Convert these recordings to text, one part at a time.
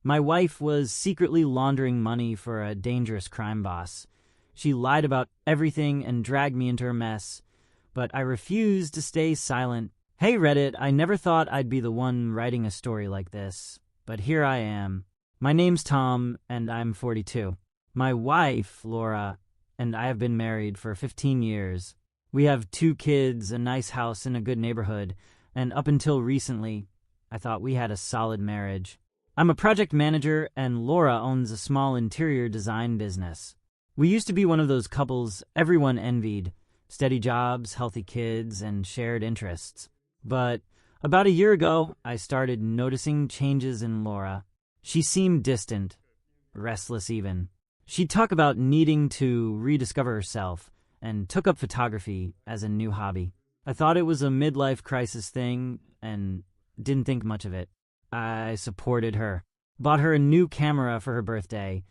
My wife was secretly laundering money for a dangerous crime boss. She lied about everything and dragged me into her mess, but I refused to stay silent. Hey Reddit, I never thought I'd be the one writing a story like this, but here I am. My name's Tom, and I'm 42. My wife, Laura, and I have been married for 15 years. We have 2 kids, a nice house in a good neighborhood, and up until recently, I thought we had a solid marriage. I'm a project manager, and Laura owns a small interior design business. We used to be one of those couples everyone envied. Steady jobs, healthy kids, and shared interests. But about a year ago, I started noticing changes in Laura. She seemed distant, restless even. She'd talk about needing to rediscover herself, and took up photography as a new hobby. I thought it was a midlife crisis thing, and didn't think much of it. I supported her, bought her a new camera for her birthday,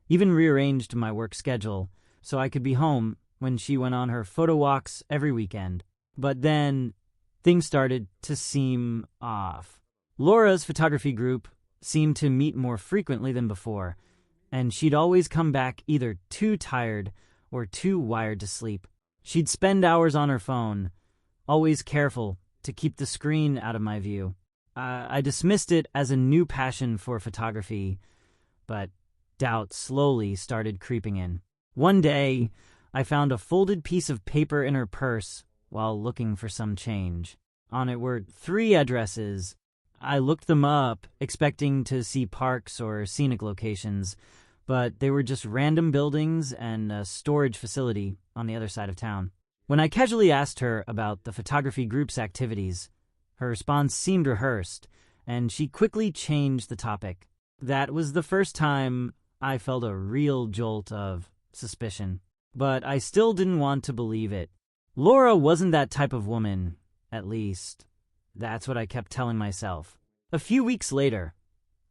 even rearranged my work schedule so I could be home when she went on her photo walks every weekend. But then, things started to seem off. Laura's photography group seemed to meet more frequently than before, and she'd always come back either too tired or too wired to sleep. She'd spend hours on her phone, always careful to keep the screen out of my view. I dismissed it as a new passion for photography, but doubt slowly started creeping in. One day, I found a folded piece of paper in her purse while looking for some change. On it were 3 addresses. I looked them up, expecting to see parks or scenic locations, but they were just random buildings and a storage facility on the other side of town. When I casually asked her about the photography group's activities, her response seemed rehearsed, and she quickly changed the topic. That was the first time I felt a real jolt of suspicion, but I still didn't want to believe it. Laura wasn't that type of woman, at least. That's what I kept telling myself. A few weeks later,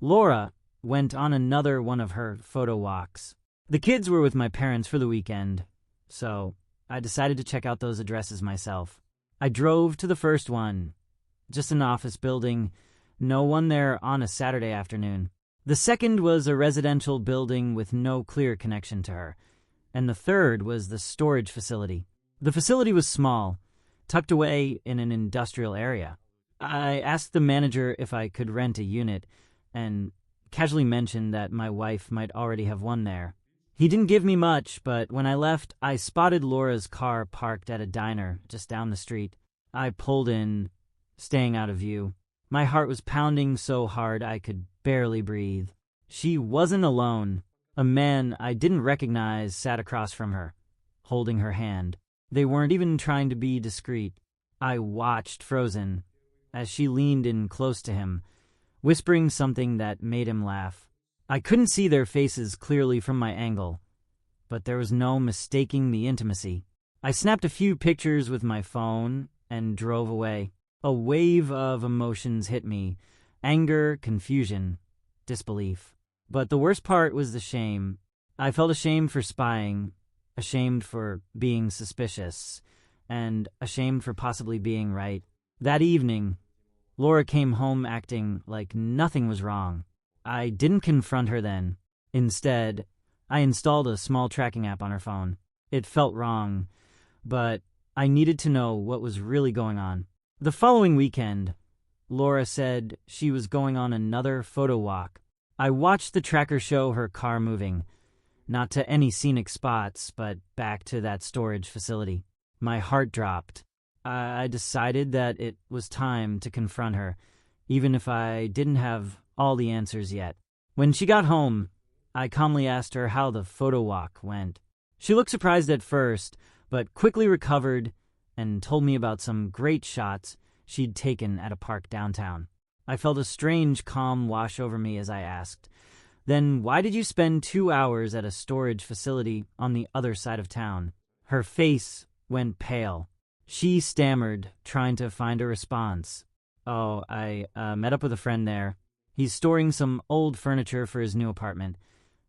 Laura went on another one of her photo walks. The kids were with my parents for the weekend, so I decided to check out those addresses myself. I drove to the first one, just an office building, no one there on a Saturday afternoon. The second was a residential building with no clear connection to her, and the third was the storage facility. The facility was small, tucked away in an industrial area. I asked the manager if I could rent a unit, and casually mentioned that my wife might already have one there. He didn't give me much, but when I left, I spotted Laura's car parked at a diner just down the street. I pulled in, staying out of view. My heart was pounding so hard I could barely breathe. She wasn't alone. A man I didn't recognize sat across from her, holding her hand. They weren't even trying to be discreet. I watched frozen as she leaned in close to him, whispering something that made him laugh. I couldn't see their faces clearly from my angle, but there was no mistaking the intimacy. I snapped a few pictures with my phone and drove away. A wave of emotions hit me: anger, confusion, disbelief. But the worst part was the shame. I felt ashamed for spying, ashamed for being suspicious, and ashamed for possibly being right. That evening, Laura came home acting like nothing was wrong. I didn't confront her then. Instead, I installed a small tracking app on her phone. It felt wrong, but I needed to know what was really going on. The following weekend, Laura said she was going on another photo walk. I watched the tracker show her car moving, not to any scenic spots, but back to that storage facility. My heart dropped. I decided that it was time to confront her, even if I didn't have all the answers yet. When she got home, I calmly asked her how the photo walk went. She looked surprised at first, but quickly recovered and told me about some great shots she'd taken at a park downtown. I felt a strange calm wash over me as I asked, "Then why did you spend 2 hours at a storage facility on the other side of town?" Her face went pale. She stammered, trying to find a response. "Oh, I met up with a friend there. He's storing some old furniture for his new apartment,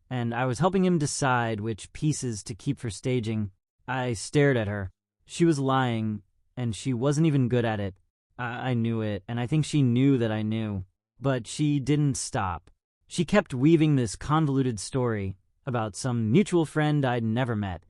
and I was helping him decide which pieces to keep for staging." I stared at her. She was lying, and she wasn't even good at it. I knew it, and I think she knew that I knew. But she didn't stop. She kept weaving this convoluted story about some mutual friend I'd never met,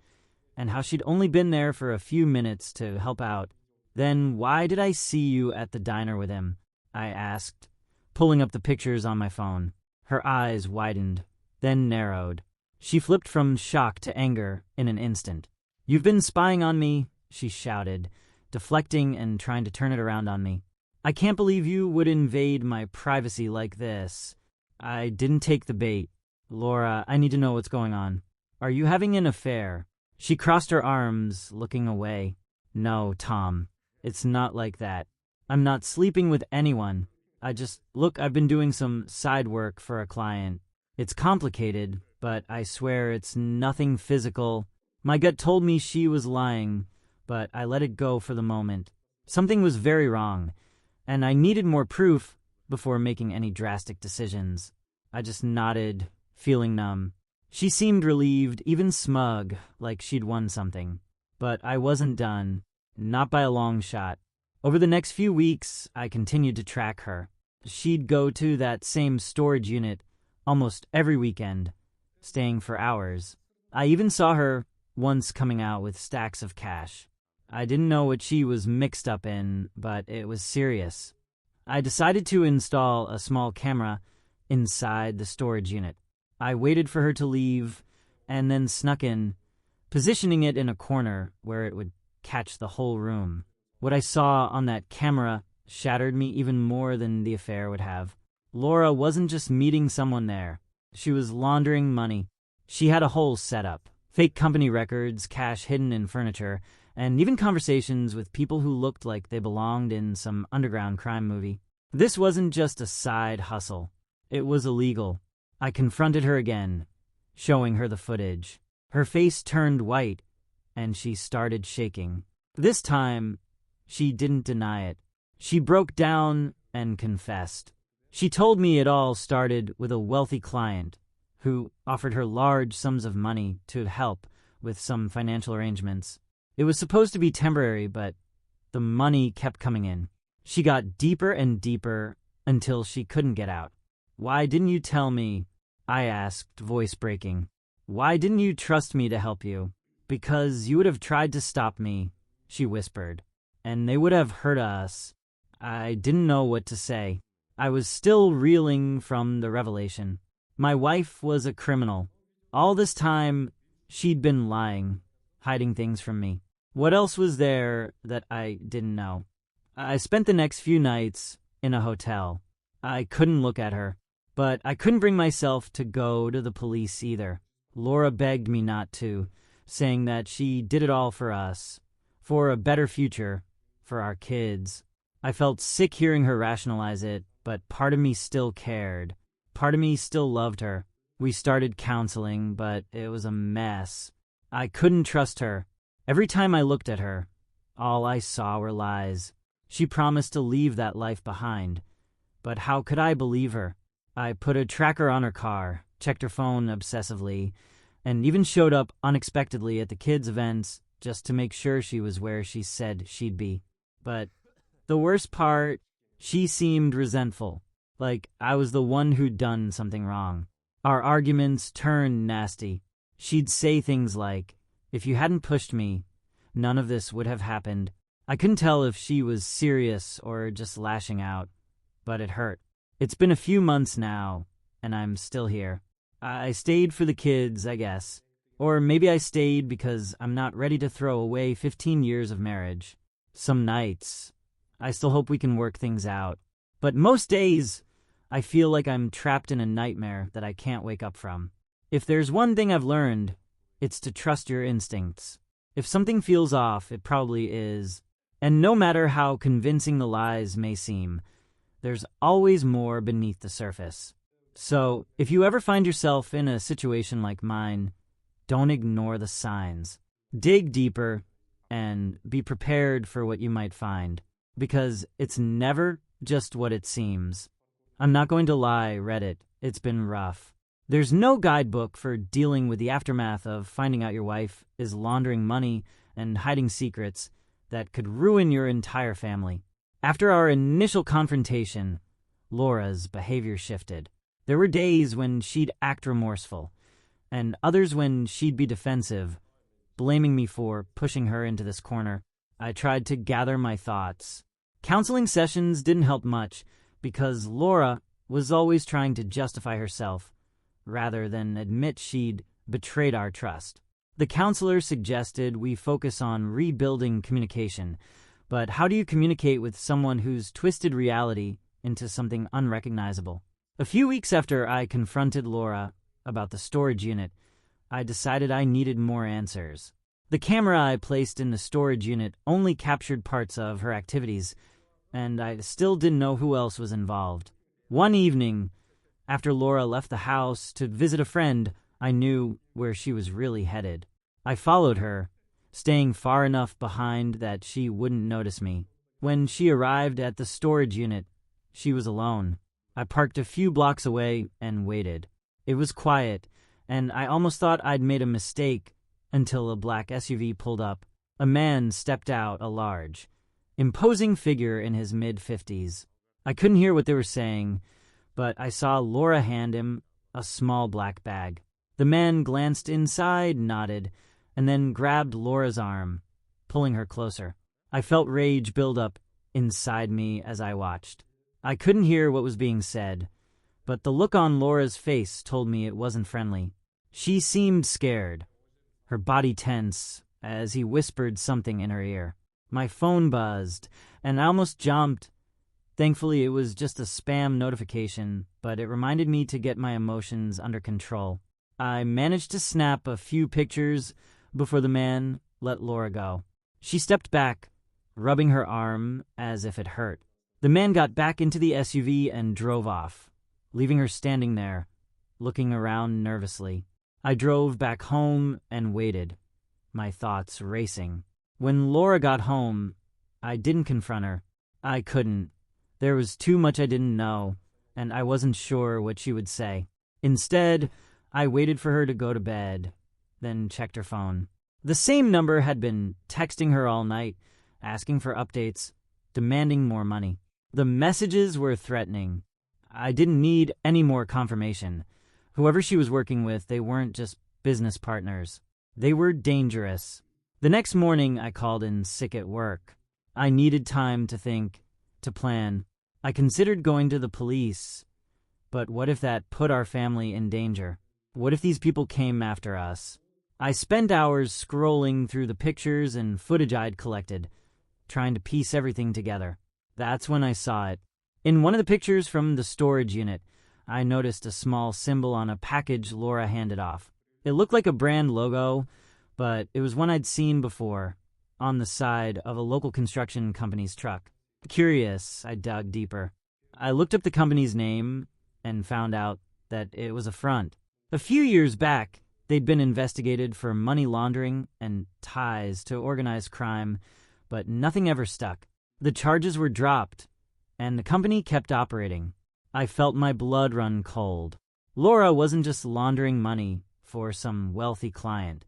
and how she'd only been there for a few minutes to help out. Then why did I see you at the diner with him? I asked, pulling up the pictures on my phone. Her eyes widened, then narrowed. She flipped from shock to anger in an instant. "You've been spying on me," she shouted, deflecting and trying to turn it around on me. "I can't believe you would invade my privacy like this." I didn't take the bait. "Laura, I need to know what's going on. Are you having an affair?" She crossed her arms, looking away. "No, Tom, it's not like that. I'm not sleeping with anyone. Look, I've been doing some side work for a client. It's complicated, but I swear it's nothing physical." My gut told me she was lying, but I let it go for the moment. Something was very wrong, and I needed more proof before making any drastic decisions. I just nodded, feeling numb. She seemed relieved, even smug, like she'd won something. But I wasn't done, not by a long shot. Over the next few weeks, I continued to track her. She'd go to that same storage unit almost every weekend, staying for hours. I even saw her once coming out with stacks of cash. I didn't know what she was mixed up in, but it was serious. I decided to install a small camera inside the storage unit. I waited for her to leave and then snuck in, positioning it in a corner where it would catch the whole room. What I saw on that camera shattered me even more than the affair would have. Laura wasn't just meeting someone there. She was laundering money. She had a whole setup. Fake company records, cash hidden in furniture, and even conversations with people who looked like they belonged in some underground crime movie. This wasn't just a side hustle. It was illegal. I confronted her again, showing her the footage. Her face turned white, and she started shaking. This time, she didn't deny it. She broke down and confessed. She told me it all started with a wealthy client who offered her large sums of money to help with some financial arrangements. It was supposed to be temporary, but the money kept coming in. She got deeper and deeper until she couldn't get out. "Why didn't you tell me?" I asked, voice breaking. "Why didn't you trust me to help you?" "Because you would have tried to stop me," she whispered, "and they would have hurt us." I didn't know what to say. I was still reeling from the revelation. My wife was a criminal. All this time, she'd been lying, hiding things from me. What else was there that I didn't know? I spent the next few nights in a hotel. I couldn't look at her, but I couldn't bring myself to go to the police either. Laura begged me not to, saying that she did it all for us, for a better future, for our kids. I felt sick hearing her rationalize it, but part of me still cared. Part of me still loved her. We started counseling, but it was a mess. I couldn't trust her. Every time I looked at her, all I saw were lies. She promised to leave that life behind, but how could I believe her? I put a tracker on her car, checked her phone obsessively, and even showed up unexpectedly at the kids' events just to make sure she was where she said she'd be. But the worst part, she seemed resentful, like I was the one who'd done something wrong. Our arguments turned nasty. She'd say things like, "If you hadn't pushed me, none of this would have happened." I couldn't tell if she was serious or just lashing out, but it hurt. It's been a few months now, and I'm still here. I stayed for the kids, I guess. Or maybe I stayed because I'm not ready to throw away 15 years of marriage. Some nights, I still hope we can work things out. But most days, I feel like I'm trapped in a nightmare that I can't wake up from. If there's one thing I've learned, it's to trust your instincts. If something feels off, it probably is. And no matter how convincing the lies may seem, there's always more beneath the surface. So, if you ever find yourself in a situation like mine, don't ignore the signs. Dig deeper and be prepared for what you might find, because it's never just what it seems. I'm not going to lie, Reddit, it's been rough. There's no guidebook for dealing with the aftermath of finding out your wife is laundering money and hiding secrets that could ruin your entire family. After our initial confrontation, Laura's behavior shifted. There were days when she'd act remorseful, and others when she'd be defensive, blaming me for pushing her into this corner. I tried to gather my thoughts. Counseling sessions didn't help much because Laura was always trying to justify herself rather than admit she'd betrayed our trust. The counselor suggested we focus on rebuilding communication, but how do you communicate with someone who's twisted reality into something unrecognizable? A few weeks after I confronted Laura about the storage unit, I decided I needed more answers. The camera I placed in the storage unit only captured parts of her activities, and I still didn't know who else was involved. One evening, after Laura left the house to visit a friend, I knew where she was really headed. I followed her, staying far enough behind that she wouldn't notice me. When she arrived at the storage unit, she was alone. I parked a few blocks away and waited. It was quiet, and I almost thought I'd made a mistake until a black SUV pulled up. A man stepped out, a large, imposing figure in his mid-50s. I couldn't hear what they were saying, but I saw Laura hand him a small black bag. The man glanced inside, nodded, and then grabbed Laura's arm, pulling her closer. I felt rage build up inside me as I watched. I couldn't hear what was being said, but the look on Laura's face told me it wasn't friendly. She seemed scared, her body tense, as he whispered something in her ear. My phone buzzed, and I almost jumped. Thankfully, it was just a spam notification, but it reminded me to get my emotions under control. I managed to snap a few pictures before the man let Laura go. She stepped back, rubbing her arm as if it hurt. The man got back into the SUV and drove off, leaving her standing there, looking around nervously. I drove back home and waited, my thoughts racing. When Laura got home, I didn't confront her. I couldn't. There was too much I didn't know, and I wasn't sure what she would say. Instead, I waited for her to go to bed, then checked her phone. The same number had been texting her all night, asking for updates, demanding more money. The messages were threatening. I didn't need any more confirmation. Whoever she was working with, they weren't just business partners. They were dangerous. The next morning, I called in sick at work. I needed time to think, to plan. I considered going to the police, but what if that put our family in danger? What if these people came after us? I spent hours scrolling through the pictures and footage I'd collected, trying to piece everything together. That's when I saw it. In one of the pictures from the storage unit, I noticed a small symbol on a package Laura handed off. It looked like a brand logo, but it was one I'd seen before, on the side of a local construction company's truck. Curious, I dug deeper. I looked up the company's name and found out that it was a front. A few years back, they'd been investigated for money laundering and ties to organized crime, but nothing ever stuck. The charges were dropped, and the company kept operating. I felt my blood run cold. Laura wasn't just laundering money for some wealthy client.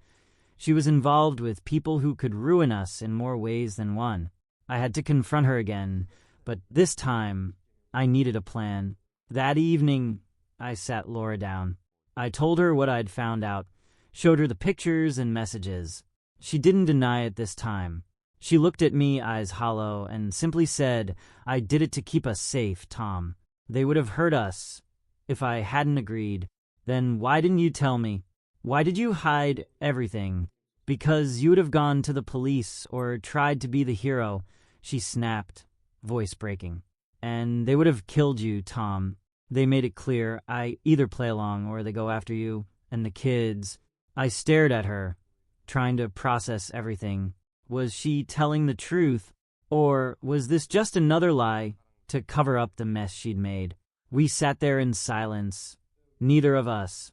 She was involved with people who could ruin us in more ways than one. I had to confront her again, but this time, I needed a plan. That evening, I sat Laura down. I told her what I'd found out, showed her the pictures and messages. She didn't deny it this time. She looked at me, eyes hollow, and simply said, "I did it to keep us safe, Tom. They would have hurt us if I hadn't agreed. Then why didn't you tell me? Why did you hide everything? Because you would have gone to the police or tried to be the hero," she snapped, voice breaking. "And they would have killed you, Tom. They made it clear I either play along or they go after you and the kids." I stared at her, trying to process everything. Was she telling the truth, or was this just another lie to cover up the mess she'd made? We sat there in silence, neither of us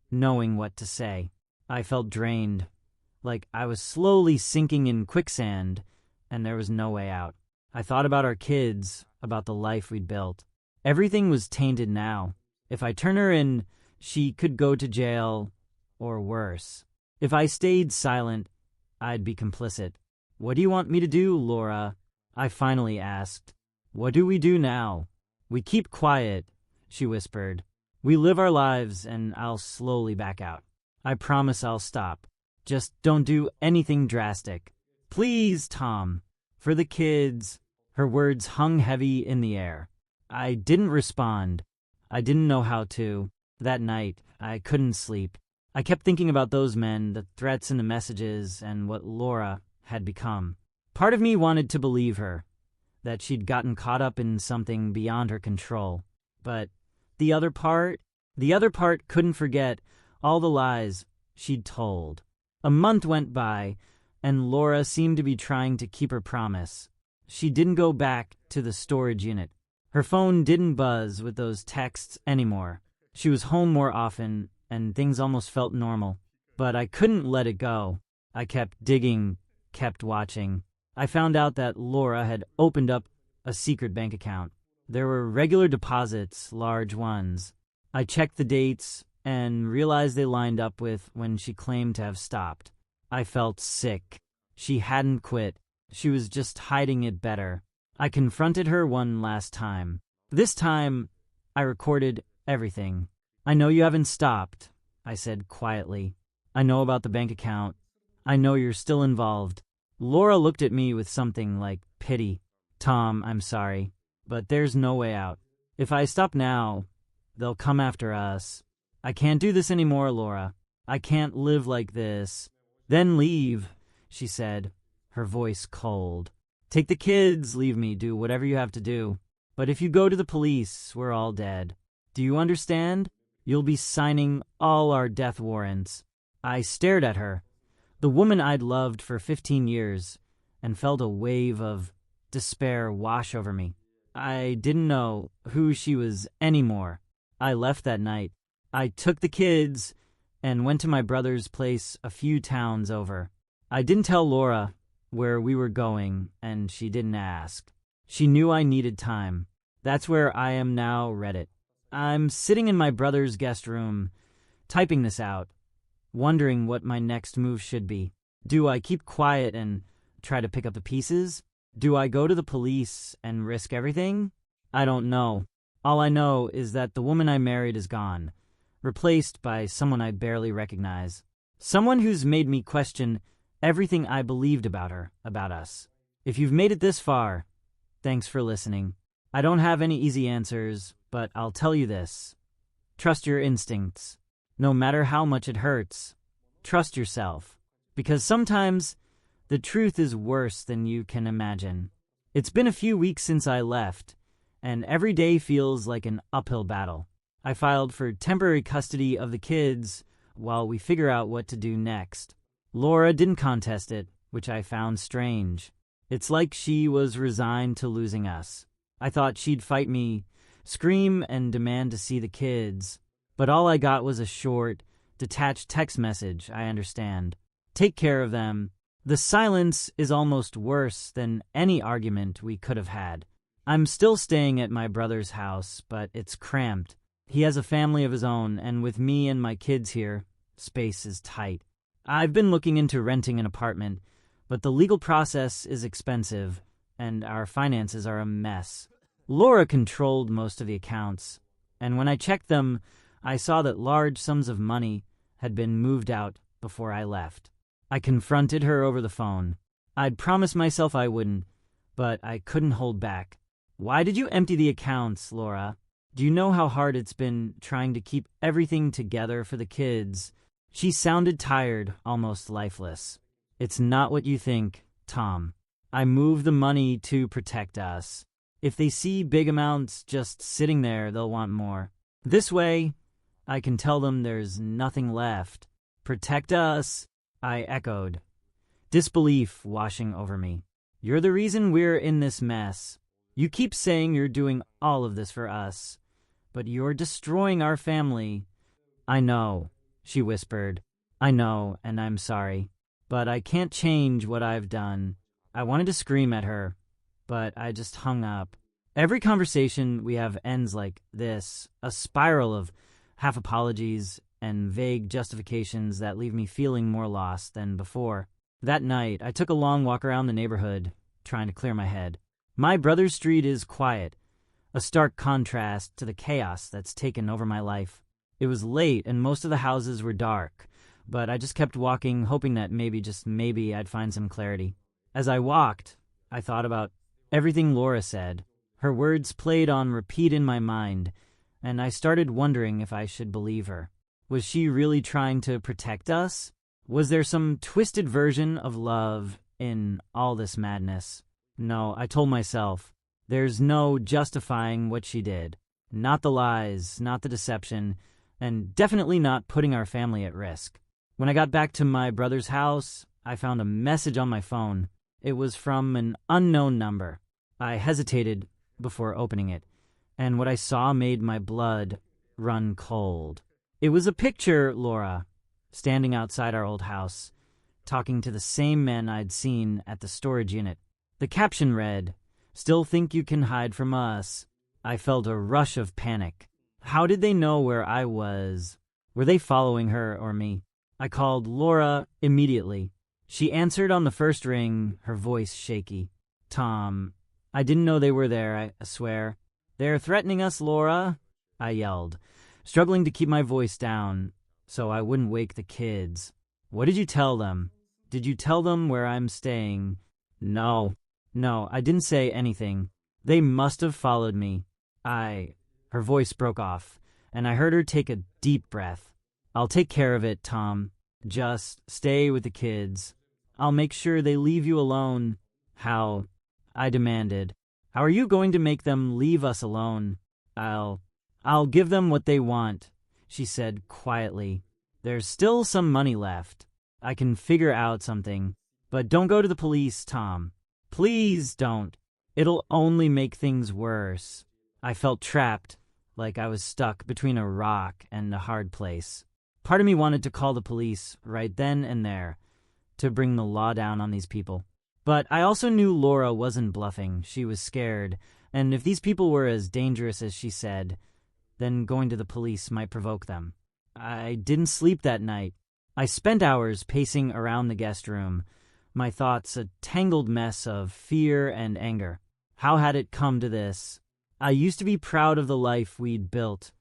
knowing what to say. I felt drained, like I was slowly sinking in quicksand, and there was no way out. I thought about our kids, about the life we'd built. Everything was tainted now. If I turn her in, she could go to jail, or worse. If I stayed silent, I'd be complicit. "What do you want me to do, Laura?" I finally asked. "What do we do now?" "We keep quiet," she whispered. We live our lives, and I'll slowly back out. I promise I'll stop. Just don't do anything drastic. Please, Tom. For the kids." Her words hung heavy in the air. I didn't respond. I didn't know how to. That night, I couldn't sleep. I kept thinking about those men, the threats and the messages, and what Laura had become. Part of me wanted to believe her, that she'd gotten caught up in something beyond her control. But the other part couldn't forget all the lies she'd told. A month went by, and Laura seemed to be trying to keep her promise. She didn't go back to the storage unit. Her phone didn't buzz with those texts anymore. She was home more often, and things almost felt normal. But I couldn't let it go. I kept digging, kept watching. I found out that Laura had opened up a secret bank account. There were regular deposits, large ones. I checked the dates and realized they lined up with when she claimed to have stopped. I felt sick. She hadn't quit. She was just hiding it better. I confronted her one last time. This time, I recorded everything. "I know you haven't stopped," I said quietly. "I know about the bank account. I know you're still involved." Laura looked at me with something like pity. "Tom, I'm sorry, but there's no way out. If I stop now, they'll come after us. I can't do this anymore, Laura. I can't live like this." "Then leave," she said, her voice cold. "Take the kids, leave me, do whatever you have to do. But if you go to the police, we're all dead. Do you understand? You'll be signing all our death warrants." I stared at her, the woman I'd loved for 15 years, and felt a wave of despair wash over me. I didn't know who she was anymore. I left that night. I took the kids and went to my brother's place a few towns over. I didn't tell Laura where we were going, and she didn't ask. She knew I needed time. That's where I am now, Reddit. I'm sitting in my brother's guest room, typing this out, wondering what my next move should be. Do I keep quiet and try to pick up the pieces? Do I go to the police and risk everything? I don't know. All I know is that the woman I married is gone, replaced by someone I barely recognize. Someone who's made me question everything I believed about her, about us. If you've made it this far, thanks for listening. I don't have any easy answers, but I'll tell you this. Trust your instincts. No matter how much it hurts, trust yourself. Because sometimes the truth is worse than you can imagine. It's been a few weeks since I left, and every day feels like an uphill battle. I filed for temporary custody of the kids while we figure out what to do next. Laura didn't contest it, which I found strange. It's like she was resigned to losing us. I thought she'd fight me, scream and demand to see the kids, but all I got was a short, detached text message, "I understand. Take care of them." The silence is almost worse than any argument we could have had. I'm still staying at my brother's house, but it's cramped. He has a family of his own, and with me and my kids here, space is tight. I've been looking into renting an apartment, but the legal process is expensive, and our finances are a mess. Laura controlled most of the accounts, and when I checked them, I saw that large sums of money had been moved out before I left. I confronted her over the phone. I'd promised myself I wouldn't, but I couldn't hold back. "Why did you empty the accounts, Laura? Do you know how hard it's been trying to keep everything together for the kids?" She sounded tired, almost lifeless. "It's not what you think, Tom. I moved the money to protect us. If they see big amounts just sitting there, they'll want more. This way, I can tell them there's nothing left." "Protect us," I echoed, disbelief washing over me. "You're the reason we're in this mess. You keep saying you're doing all of this for us, but you're destroying our family." "I know," she whispered. "I know, and I'm sorry. But I can't change what I've done." I wanted to scream at her, but I just hung up. Every conversation we have ends like this, a spiral of half apologies and vague justifications that leave me feeling more lost than before. That night, I took a long walk around the neighborhood, trying to clear my head. My brother's street is quiet, a stark contrast to the chaos that's taken over my life. It was late and most of the houses were dark, but I just kept walking, hoping that maybe, just maybe, I'd find some clarity. As I walked, I thought about everything Laura said. Her words played on repeat in my mind, and I started wondering if I should believe her. Was she really trying to protect us? Was there some twisted version of love in all this madness? No, I told myself, there's no justifying what she did. Not the lies, not the deception, and definitely not putting our family at risk. When I got back to my brother's house, I found a message on my phone. It was from an unknown number. I hesitated before opening it, and what I saw made my blood run cold. It was a picture, Laura, standing outside our old house, talking to the same men I'd seen at the storage unit. The caption read, "Still think you can hide from us." I felt a rush of panic. How did they know where I was? Were they following her or me? I called Laura immediately. She answered on the first ring, her voice shaky. "Tom, I didn't know they were there, I swear." "They're threatening us, Laura," I yelled, struggling to keep my voice down so I wouldn't wake the kids. "What did you tell them? Did you tell them where I'm staying?" No, I didn't say anything. They must have followed me. Her voice broke off, and I heard her take a deep breath. "I'll take care of it, Tom. Just stay with the kids. I'll make sure they leave you alone." "How?" I demanded. "How are you going to make them leave us alone?" I'll give them what they want," she said quietly. "There's still some money left. I can figure out something. But don't go to the police, Tom. Please don't. It'll only make things worse." I felt trapped, like I was stuck between a rock and a hard place. Part of me wanted to call the police right then and there to bring the law down on these people. But I also knew Laura wasn't bluffing. She was scared, and if these people were as dangerous as she said, then going to the police might provoke them. I didn't sleep that night. I spent hours pacing around the guest room, my thoughts a tangled mess of fear and anger. How had it come to this? I used to be proud of the life we'd built.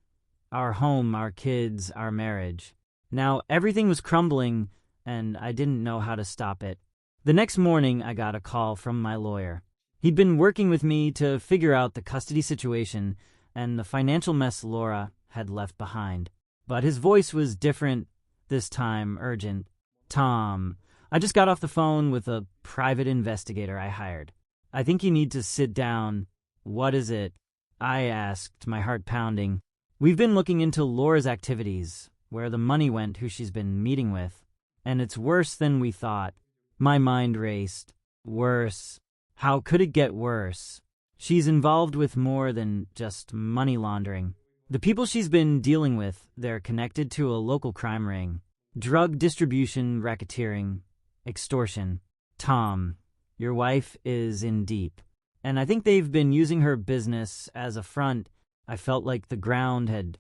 Our home, our kids, our marriage. Now everything was crumbling, and I didn't know how to stop it. The next morning, I got a call from my lawyer. He'd been working with me to figure out the custody situation and the financial mess Laura had left behind. But his voice was different, this time urgent. "Tom, I just got off the phone with a private investigator I hired. I think you need to sit down." "What is it?" I asked, my heart pounding. "We've been looking into Laura's activities, where the money went, who she's been meeting with, and it's worse than we thought." My mind raced. Worse? How could it get worse? She's involved with more than just money laundering. The people she's been dealing with, they're connected to a local crime ring. Drug distribution, racketeering, extortion. Tom, your wife is in deep. And I think they've been using her business as a front. I felt like the ground had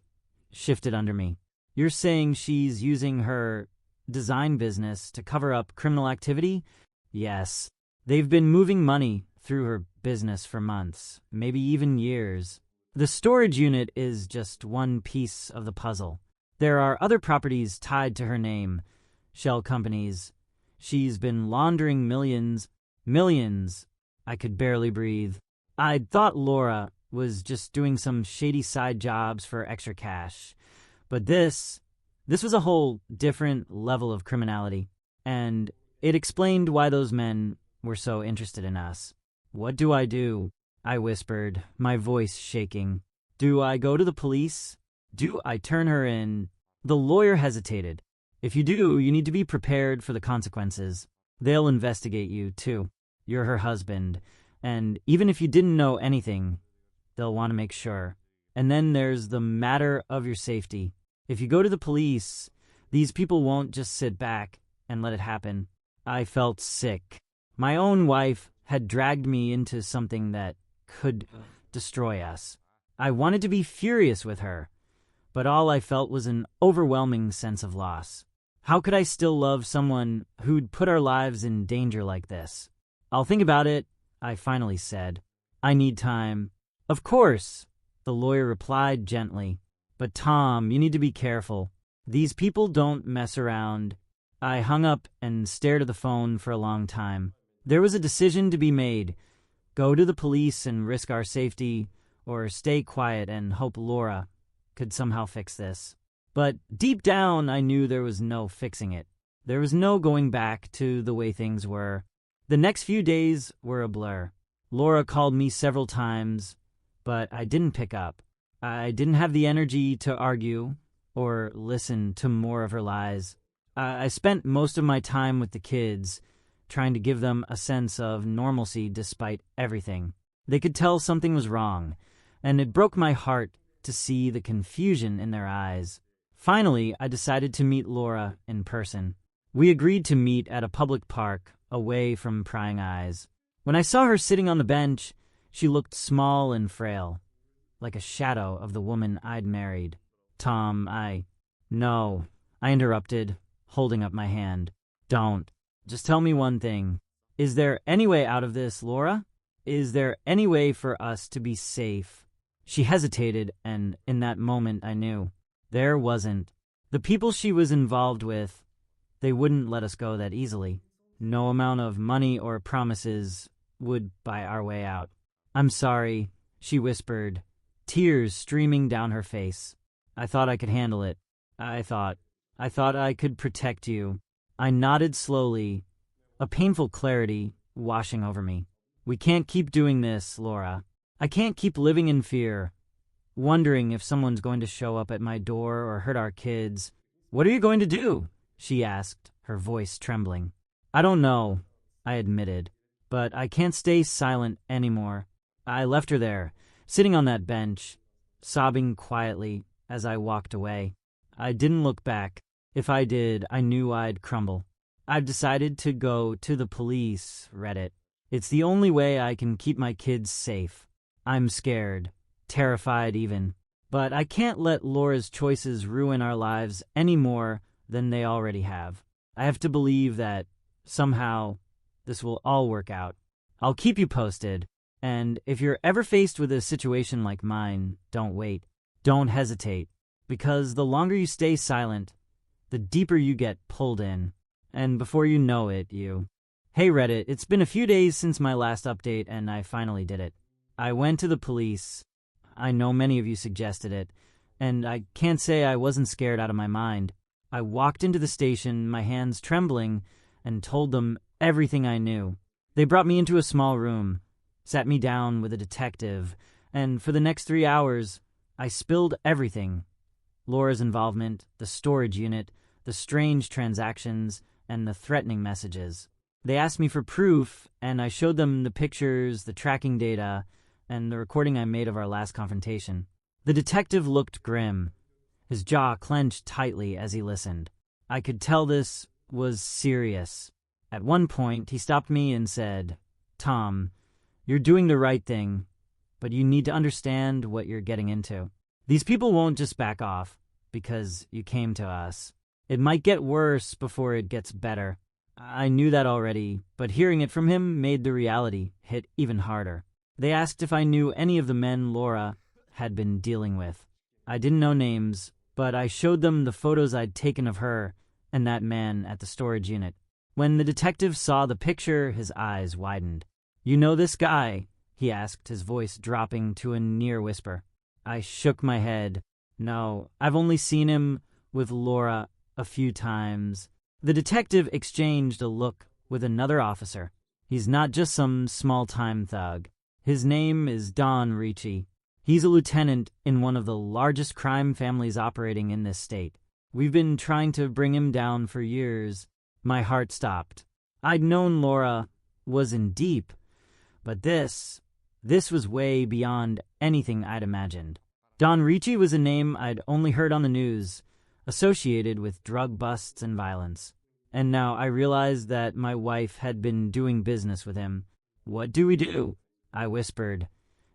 shifted under me. You're saying she's using her design business to cover up criminal activity? Yes. They've been moving money through her business for months, maybe even years. The storage unit is just one piece of the puzzle. There are other properties tied to her name, shell companies. She's been laundering millions. I could barely breathe. I'd thought Laura was just doing some shady side jobs for extra cash. But this was a whole different level of criminality, and it explained why those men were so interested in us. "What do I do?" I whispered, my voice shaking. "Do I go to the police? Do I turn her in?" The lawyer hesitated. "If you do, you need to be prepared for the consequences. They'll investigate you, too. You're her husband, and even if you didn't know anything, they'll want to make sure. And then there's the matter of your safety. If you go to the police, these people won't just sit back and let it happen." I felt sick. My own wife had dragged me into something that could destroy us. I wanted to be furious with her, but all I felt was an overwhelming sense of loss. How could I still love someone who'd put our lives in danger like this? "I'll think about it," I finally said. "I need time." "Of course," the lawyer replied gently. "But Tom, you need to be careful. These people don't mess around." I hung up and stared at the phone for a long time. There was a decision to be made. Go to the police and risk our safety, or stay quiet and hope Laura could somehow fix this. But deep down, I knew there was no fixing it. There was no going back to the way things were. The next few days were a blur. Laura called me several times, but I didn't pick up. I didn't have the energy to argue or listen to more of her lies. I spent most of my time with the kids, trying to give them a sense of normalcy despite everything. They could tell something was wrong, and it broke my heart to see the confusion in their eyes. Finally, I decided to meet Laura in person. We agreed to meet at a public park, away from prying eyes. When I saw her sitting on the bench, she looked small and frail, like a shadow of the woman I'd married. "Tom, No," I interrupted, holding up my hand. "Don't. Just tell me one thing. Is there any way out of this, Laura? Is there any way for us to be safe?" She hesitated, and in that moment I knew. There wasn't. The people she was involved with, they wouldn't let us go that easily. No amount of money or promises would buy our way out. "I'm sorry," she whispered, tears streaming down her face. "I thought I could handle it. I thought I could protect you." I nodded slowly, a painful clarity washing over me. "We can't keep doing this, Laura. I can't keep living in fear, wondering if someone's going to show up at my door or hurt our kids." "What are you going to do?" she asked, her voice trembling. "I don't know," I admitted, "but I can't stay silent anymore." I left her there, sitting on that bench, sobbing quietly as I walked away. I didn't look back. If I did, I knew I'd crumble. I've decided to go to the police, Reddit. It's the only way I can keep my kids safe. I'm scared, terrified even, but I can't let Laura's choices ruin our lives any more than they already have. I have to believe that somehow this will all work out. I'll keep you posted, and if you're ever faced with a situation like mine, don't wait. Don't hesitate, because the longer you stay silent, the deeper you get pulled in, and before you know it, Hey Reddit, it's been a few days since my last update, and I finally did it. I went to the police. I know many of you suggested it, and I can't say I wasn't scared out of my mind. I walked into the station, my hands trembling, and told them everything I knew. They brought me into a small room, sat me down with a detective, and for the next 3 hours, I spilled everything. Laura's involvement, the storage unit, the strange transactions, and the threatening messages. They asked me for proof, and I showed them the pictures, the tracking data, and the recording I made of our last confrontation. The detective looked grim, his jaw clenched tightly as he listened. I could tell this was serious. At one point, he stopped me and said, "Tom, you're doing the right thing, but you need to understand what you're getting into. These people won't just back off because you came to us. It might get worse before it gets better." I knew that already, but hearing it from him made the reality hit even harder. They asked if I knew any of the men Laura had been dealing with. I didn't know names, but I showed them the photos I'd taken of her and that man at the storage unit. When the detective saw the picture, his eyes widened. "You know this guy?" he asked, his voice dropping to a near whisper. I shook my head. "No, I've only seen him with Laura a few times." The detective exchanged a look with another officer. "He's not just some small-time thug. His name is Don Ricci. He's a lieutenant in one of the largest crime families operating in this state. We've been trying to bring him down for years." My heart stopped. I'd known Laura was in deep, but this was way beyond anything I'd imagined. Don Ricci was a name I'd only heard on the news, associated with drug busts and violence. And now I realized that my wife had been doing business with him. "What do we do?" I whispered,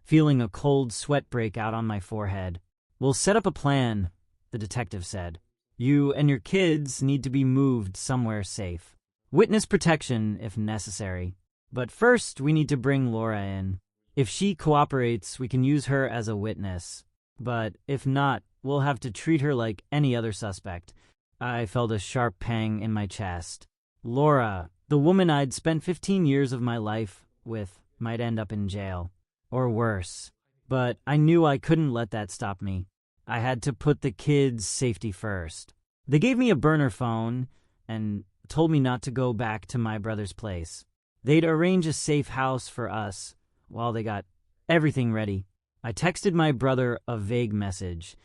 feeling a cold sweat break out on my forehead. "We'll set up a plan," the detective said. "You and your kids need to be moved somewhere safe. Witness protection if necessary. But first we need to bring Laura in." If she cooperates, we can use her as a witness. But if not, we'll have to treat her like any other suspect. I felt a sharp pang in my chest. Laura, the woman I'd spent 15 years of my life with, might end up in jail. Or worse. But I knew I couldn't let that stop me. I had to put the kids' safety first. They gave me a burner phone and told me not to go back to my brother's place. They'd arrange a safe house for us while they got everything ready. I texted my brother a vague message,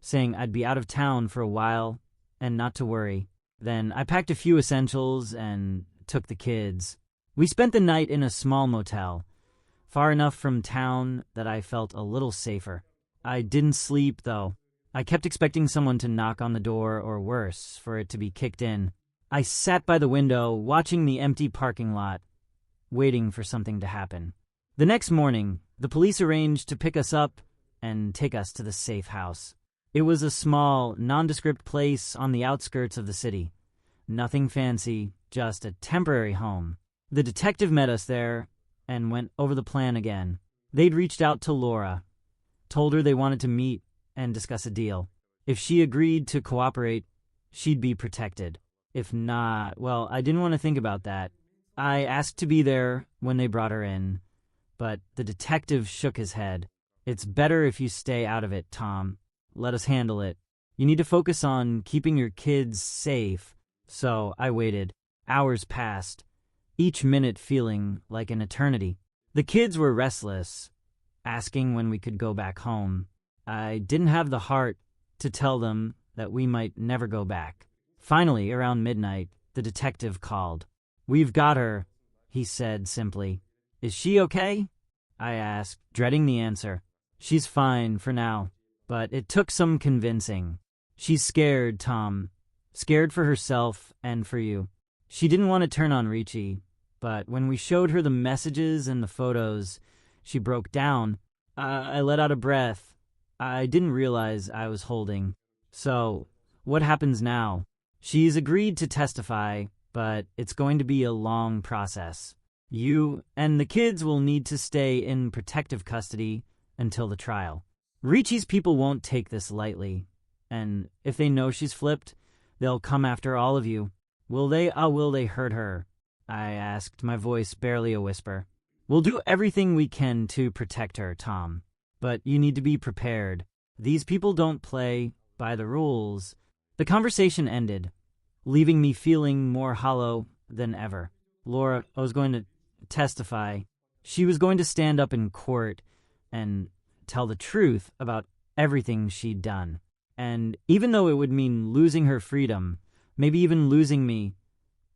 saying I'd be out of town for a while and not to worry. Then I packed a few essentials and took the kids. We spent the night in a small motel, far enough from town that I felt a little safer. I didn't sleep, though. I kept expecting someone to knock on the door, or worse, for it to be kicked in. I sat by the window, watching the empty parking lot, waiting for something to happen. The next morning, the police arranged to pick us up and take us to the safe house. It was a small, nondescript place on the outskirts of the city. Nothing fancy, just a temporary home. The detective met us there and went over the plan again. They'd reached out to Laura, told her they wanted to meet and discuss a deal. If she agreed to cooperate, she'd be protected. If not, well, I didn't want to think about that. I asked to be there when they brought her in, but the detective shook his head. It's better if you stay out of it, Tom. Let us handle it. You need to focus on keeping your kids safe. So I waited. Hours passed, each minute feeling like an eternity. The kids were restless, asking when we could go back home. I didn't have the heart to tell them that we might never go back. Finally, around midnight, the detective called. "We've got her," he said simply. "Is she okay?" I asked, dreading the answer. "She's fine for now, but it took some convincing. She's scared, Tom. Scared for herself and for you. She didn't want to turn on Richie, but when we showed her the messages and the photos, she broke down. I let out a breath. I didn't realize I was holding. So, what happens now? She's agreed to testify, but it's going to be a long process. You and the kids will need to stay in protective custody until the trial. Richie's people won't take this lightly, and if they know she's flipped, they'll come after all of you. Will they hurt her?" I asked, my voice barely a whisper. "We'll do everything we can to protect her, Tom. But you need to be prepared. These people don't play by the rules." The conversation ended, leaving me feeling more hollow than ever. Laura was going to testify. She was going to stand up in court and tell the truth about everything she'd done. And even though it would mean losing her freedom, maybe even losing me,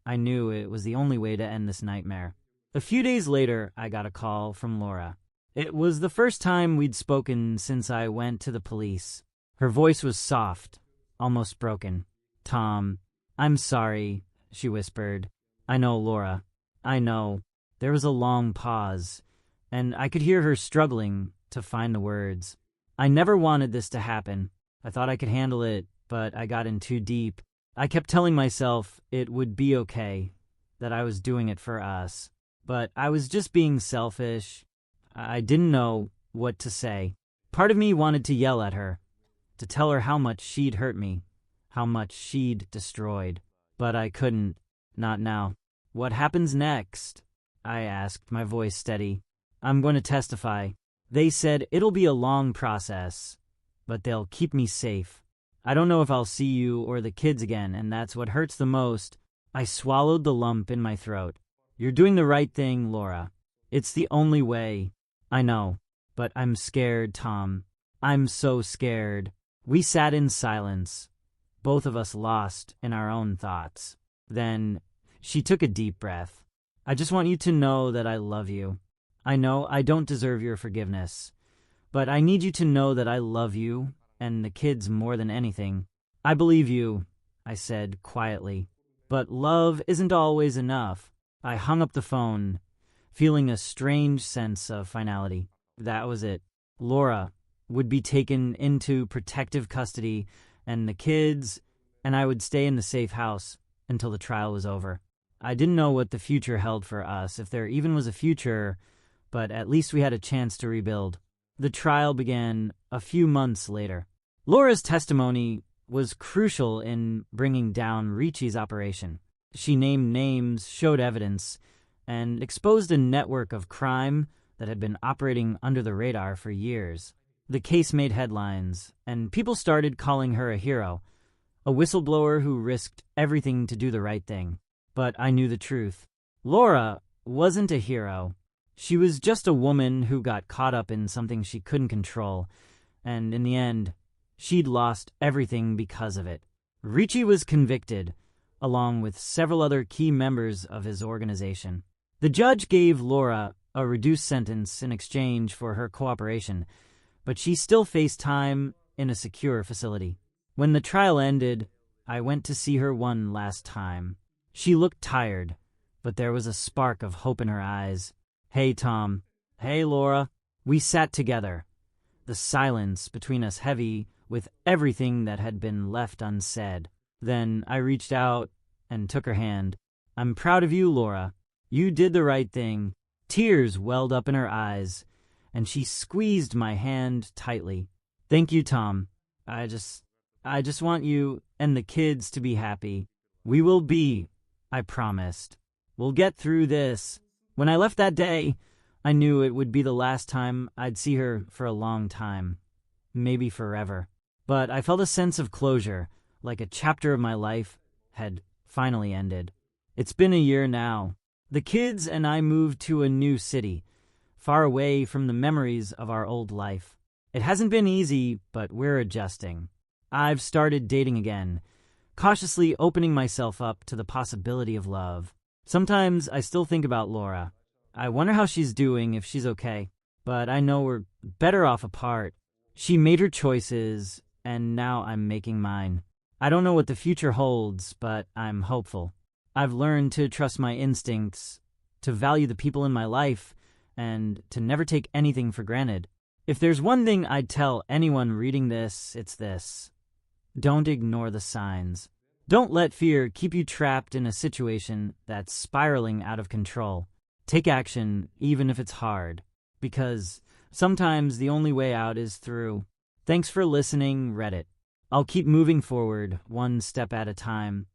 I knew it was the only way to end this nightmare. A few days later, I got a call from Laura. It was the first time we'd spoken since I went to the police. Her voice was soft, almost broken. "Tom, I'm sorry," she whispered. "I know, Laura. I know." There was a long pause, and I could hear her struggling to find the words. "I never wanted this to happen. I thought I could handle it, but I got in too deep. I kept telling myself it would be okay, that I was doing it for us. But I was just being selfish. I didn't know what to say. Part of me wanted to yell at her, to tell her how much she'd hurt me, how much she'd destroyed. But I couldn't. Not now. "What happens next?" I asked, my voice steady. "I'm going to testify. They said it'll be a long process, but they'll keep me safe. I don't know if I'll see you or the kids again, and that's what hurts the most." I swallowed the lump in my throat. "You're doing the right thing, Laura. It's the only way." "I know, but I'm scared, Tom. I'm so scared." We sat in silence, both of us lost in our own thoughts. Then she took a deep breath. "I just want you to know that I love you. I know I don't deserve your forgiveness, but I need you to know that I love you and the kids more than anything. I believe you," I said quietly, "but love isn't always enough." I hung up the phone, feeling a strange sense of finality. That was it. Laura would be taken into protective custody, and the kids, and I would stay in the safe house until the trial was over. I didn't know what the future held for us, if there even was a future, but at least we had a chance to rebuild. The trial began a few months later. Laura's testimony was crucial in bringing down Ricci's operation. She named names, showed evidence, and exposed a network of crime that had been operating under the radar for years. The case made headlines, and people started calling her a hero, a whistleblower who risked everything to do the right thing. But I knew the truth. Laura wasn't a hero. She was just a woman who got caught up in something she couldn't control, and in the end, she'd lost everything because of it. Ricci was convicted, along with several other key members of his organization. The judge gave Laura a reduced sentence in exchange for her cooperation, but she still faced time in a secure facility. When the trial ended, I went to see her one last time. She looked tired, but there was a spark of hope in her eyes. "Hey, Tom. Hey, Laura." We sat together, the silence between us heavy with everything that had been left unsaid. Then I reached out and took her hand. "I'm proud of you, Laura. You did the right thing." Tears welled up in her eyes, and she squeezed my hand tightly. "Thank you, Tom. I just want you and the kids to be happy. We will be, I promised. We'll get through this." When I left that day, I knew it would be the last time I'd see her for a long time, maybe forever. But I felt a sense of closure, like a chapter of my life had finally ended. It's been a year now. The kids and I moved to a new city, far away from the memories of our old life. It hasn't been easy, but we're adjusting. I've started dating again, cautiously opening myself up to the possibility of love. Sometimes I still think about Laura. I wonder how she's doing, if she's okay. But I know we're better off apart. She made her choices, and now I'm making mine. I don't know what the future holds, but I'm hopeful. I've learned to trust my instincts, to value the people in my life, and to never take anything for granted. If there's one thing I'd tell anyone reading this, it's this. Don't ignore the signs. Don't let fear keep you trapped in a situation that's spiraling out of control. Take action, even if it's hard, because sometimes the only way out is through. Thanks for listening, Reddit. I'll keep moving forward, one step at a time.